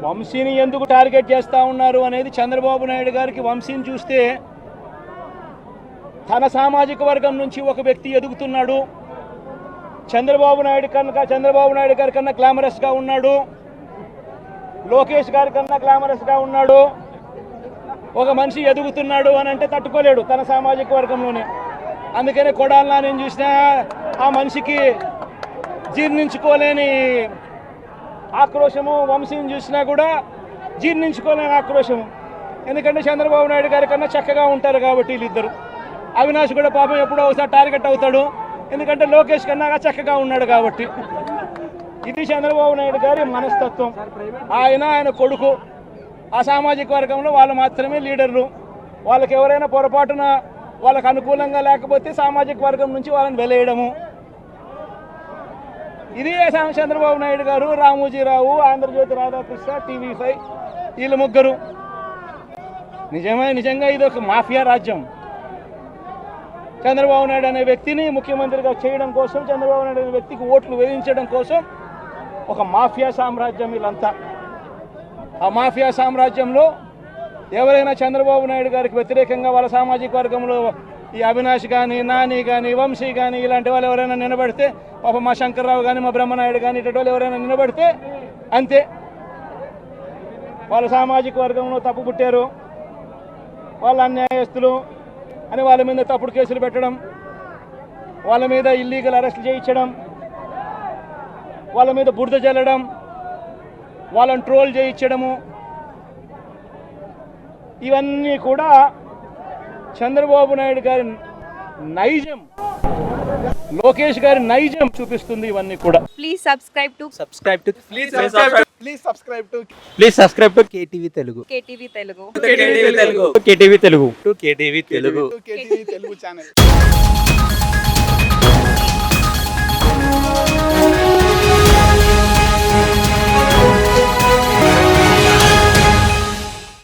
వంశీని ఎందుకు టార్గెట్ చేస్తూ ఉన్నారు అనేది చంద్రబాబు నాయుడు గారికి వంశీని చూస్తే తన సామాజిక వర్గం నుంచి ఒక వ్యక్తి ఎదుగుతున్నాడు, చంద్రబాబు నాయుడు గారి కన్నా గ్లామరస్గా ఉన్నాడు, లోకేష్ గారి కన్నా గ్లామరస్గా ఉన్నాడు, ఒక మనిషి ఎదుగుతున్నాడు అని అంటే తట్టుకోలేడు తన సామాజిక వర్గంలోనే. అందుకనే కొడాలని నేను చూసినా ఆ మనిషికి జీర్ణించుకోలేని ఆక్రోశము, వంశీని చూసినా కూడా జీర్ణించుకోలేని ఆక్రోశము. ఎందుకంటే చంద్రబాబు నాయుడు గారి కన్నా చక్కగా ఉంటారు కాబట్టి వీళ్ళిద్దరు. అవినాష్ కూడా పాపం ఎప్పుడో ఒకసారి టార్గెట్ అవుతాడు, ఎందుకంటే లోకేష్ కన్నా చక్కగా ఉన్నాడు కాబట్టి. ఇది చంద్రబాబు నాయుడు గారి మనస్తత్వం. ఆయన కొడుకు ఆ సామాజిక వర్గంలో వాళ్ళు మాత్రమే లీడర్లు. వాళ్ళకి ఎవరైనా పొరపాటున వాళ్ళకు అనుకూలంగా లేకపోతే సామాజిక వర్గం నుంచి వాళ్ళని వెలేయడము. ఇది చంద్రబాబు నాయుడు గారు, రామోజీరావు, ఆంధ్రజ్యోతి రాధాకృష్ణ, టీవీ5 వీళ్ళు ముగ్గురు. నిజంగా ఇది ఒక మాఫియా రాజ్యం. చంద్రబాబు నాయుడు అనే వ్యక్తిని ముఖ్యమంత్రిగా చేయడం కోసం, చంద్రబాబు నాయుడు అనే వ్యక్తికి ఓట్లు వేయించడం కోసం ఒక మాఫియా సామ్రాజ్యం వీళ్ళంతా. ఆ మాఫియా సామ్రాజ్యంలో ఎవరైనా చంద్రబాబు నాయుడు గారికి వ్యతిరేకంగా వాళ్ళ సామాజిక వర్గంలో ఈ అవినాష్ కానీ, నాని కానీ, వంశీ కానీ ఇలాంటి వాళ్ళు ఎవరైనా నిలబడితే, పాప మా శంకర్రావు కానీ, మా బ్రహ్మనాయుడు కానీ ఇటువంటి వాళ్ళు ఎవరైనా నిలబడితే అంతే, వాళ్ళ సామాజిక వర్గంలో తప్పు పుట్టారు, వాళ్ళ అన్యాయస్తులు అని వాళ్ళ మీద తప్పుడు కేసులు పెట్టడం, వాళ్ళ మీద ఇల్లీగల్ అరెస్టులు చేయించడం, వాళ్ళ మీద బురద జల్లడం, వాళ్ళని ట్రోల్ చేయించడము, ఇవన్నీ కూడా చంద్రబాబు నాయుడు గారి నైజం, లోకేష్ గారి నైజం చూపిస్తుంది ఇవన్నీ కూడా. Please subscribe to KTV Telugu KTV Telugu channel.